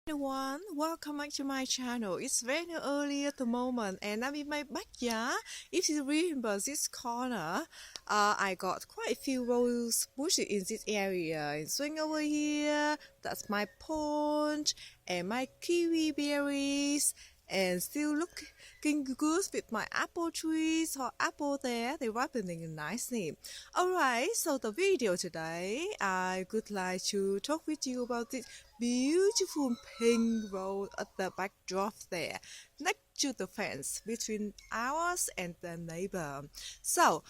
Everyone, welcome back to my channel. It's very early at the moment and I'm in my backyard. If you remember this corner, I got quite a few rose bushes in this area. And swing over here, that's my pond and my kiwi berries, and still looking good with my apple trees or apple there. They're ripening nicely. Alright, so the video today, I would like to talk with you about this beautiful pink road at the backdrop there, next to the fence between ours and the neighbor. So,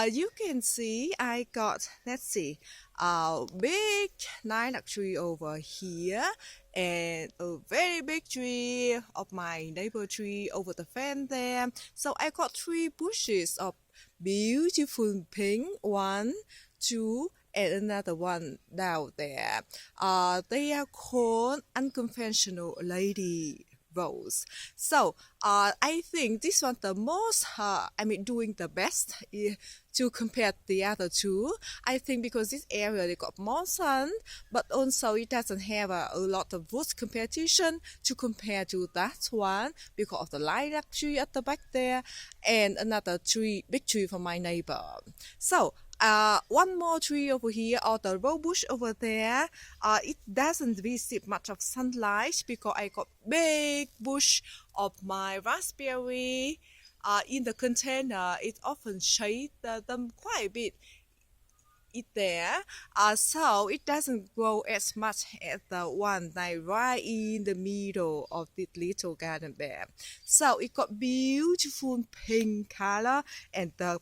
you can see I got, let's see, a big lilac tree over here and a very big tree of my neighbor tree over the fence there. So I got three bushes of beautiful pink, one, two, and another one down there. They are called Unconventional Lady Rose. So I think this one the most, doing the best to compare the other two. I think because this area they got more sun, but also it doesn't have a lot of wood competition to compare to that one because of the lilac tree at the back there and another tree, big tree from my neighbor. So one more tree over here or the rose bush over there, it doesn't receive much of sunlight because I got big bush of my raspberry in the container. It often shades them quite a bit it there, so it doesn't grow as much as the one like right in the middle of this little garden there. So it got beautiful pink color and the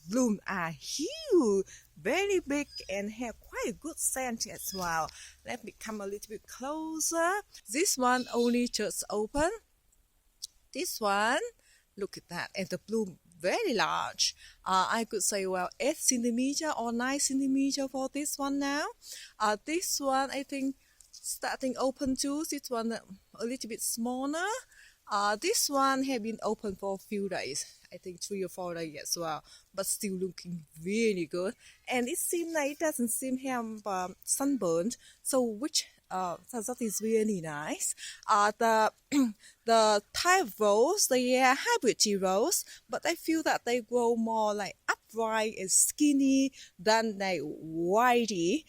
blooms are huge, very big, and have quite a good scent as well. Let me come a little bit closer. This one only just open. This one, look at that, and the bloom very large. I could say, well, 8 centimeter or 9 centimeter for this one now. This one I think starting open too. This one a little bit smaller. This one have been open for a few days, I think 3 or 4 days as well, but still looking really good. And it seems like it doesn't seem have sunburned, so that is really nice. The the type rose, the hybrid tea rose, but I feel that they grow more like upright and skinny than like whitey.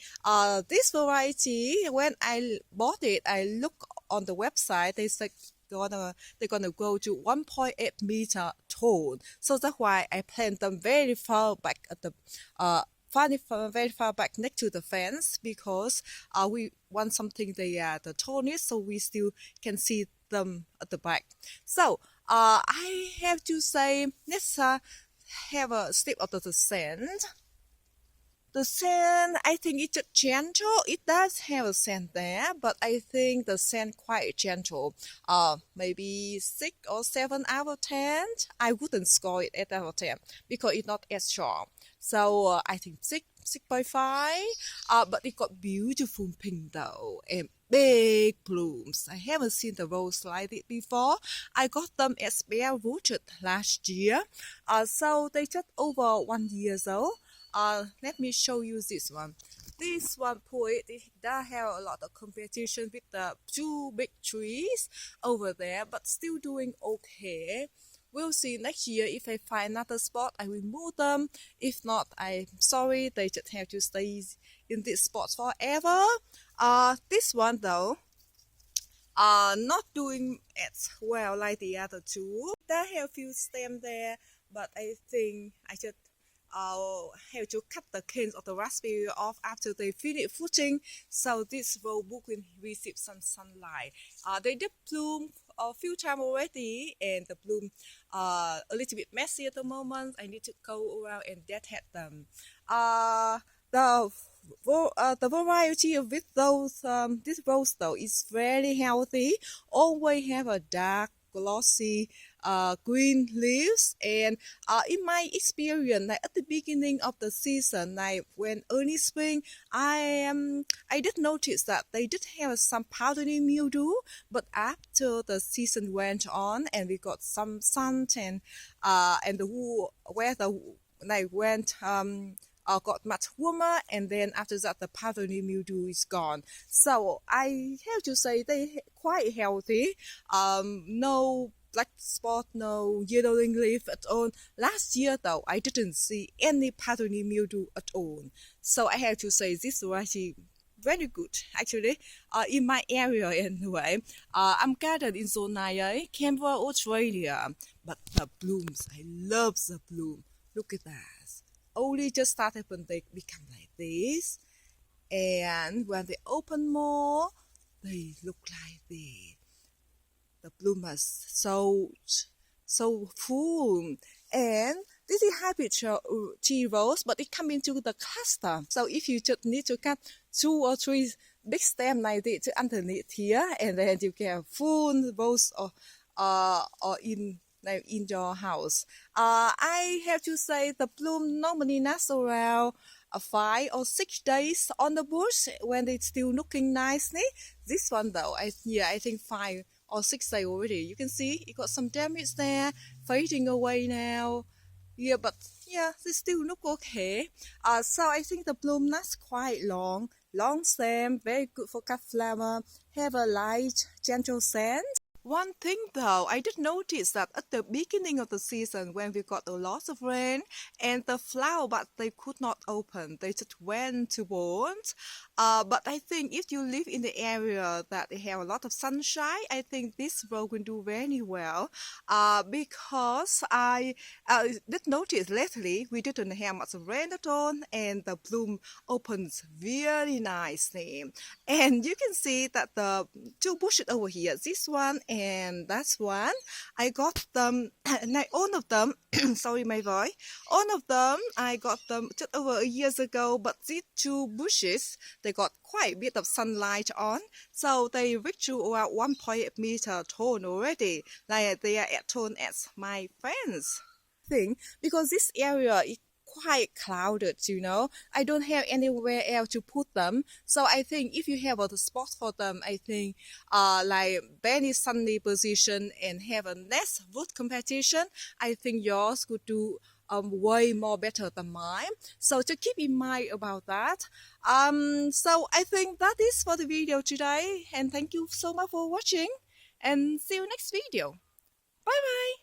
This variety, when I bought it, I look on the website. They said they're gonna go to 1.8 meter tall. So that's why I plant them very far back at the very far back next to the fence because we want something the tallness so we still can see them at the back. So I have to say let's have a sip of the scent. The scent, I think it's gentle. It does have a scent there, but I think the scent quite gentle. Maybe 6 or 7 out of 10. I wouldn't score it 8 out of 10 because it's not as strong. So I think 6.5. But it got beautiful pink though and big blooms. I haven't seen the rose like it before. I got them as bare rooted last year. So they just over 1 year old. Let me show you this one. This one it does have a lot of competition with the 2 big trees over there, but still doing okay. We'll see next year if I find another spot, I will move them. If not, I'm sorry, they just have to stay in this spot forever. This one though, not doing as well like the other two. They have a few stems there, but I think I just have to cut the canes of the raspberry off after they finish fruiting, so this rose bush will receive some sunlight. They did bloom a few times already, and the bloom a little bit messy at the moment. I need to go around and deadhead them. The variety of with those this rose though is very healthy. Always have a dark glossy green leaves, and in my experience like at the beginning of the season, like when early spring, I did notice that they did have some powdery mildew, but after the season went on and we got some sun and the weather like went got much warmer, and then after that the powdery mildew is gone. So I have to say they quite healthy. No black spot, no yellowing leaf at all. Last year though, I didn't see any powdery mildew at all. So I have to say this variety very good actually, in my area anyway. I'm gathered in zone 9, Canberra, Australia, but the blooms, I love the bloom. Look at that, only just started when they become like this, and when they open more they look like this. The bloom is so full, and this is hybrid tea rose, but it comes into the cluster. So if you just need to cut 2 or 3 big stem like this underneath here, and then you get full rose or in like in your house. I have to say the bloom normally lasts around 5 or 6 days on the bush when it's still looking nicely. This one though, I think 5 or 6 days already. You can see it got some damage there, fading away now. Yeah, but yeah, they still look okay. So I think the bloom lasts quite long. Long stem, very good for cut flower, have a light, gentle scent. One thing though, I did notice that at the beginning of the season when we got a lot of rain and the flower but they could not open, they just went to want. But I think if you live in the area that they have a lot of sunshine, I think this rose will do very well. Because I did notice lately we didn't have much rain at all and the bloom opens very nicely. And you can see that the 2 bushes over here, this one and that's one, I got them, like all of them, sorry my voice, all of them, I got them just over a years ago, but these 2 bushes, they got quite a bit of sunlight on, so they reach to around 1.8 meter tall already, like they are as tall as my friends. Thing, because this area is quite crowded, I don't have anywhere else to put them. So I think if you have a spot for them, I think like very sunny position and have a less root competition, I think yours could do way more better than mine. So to keep in mind about that. So I think that is for the video today, and thank you so much for watching, and see you next video. Bye bye.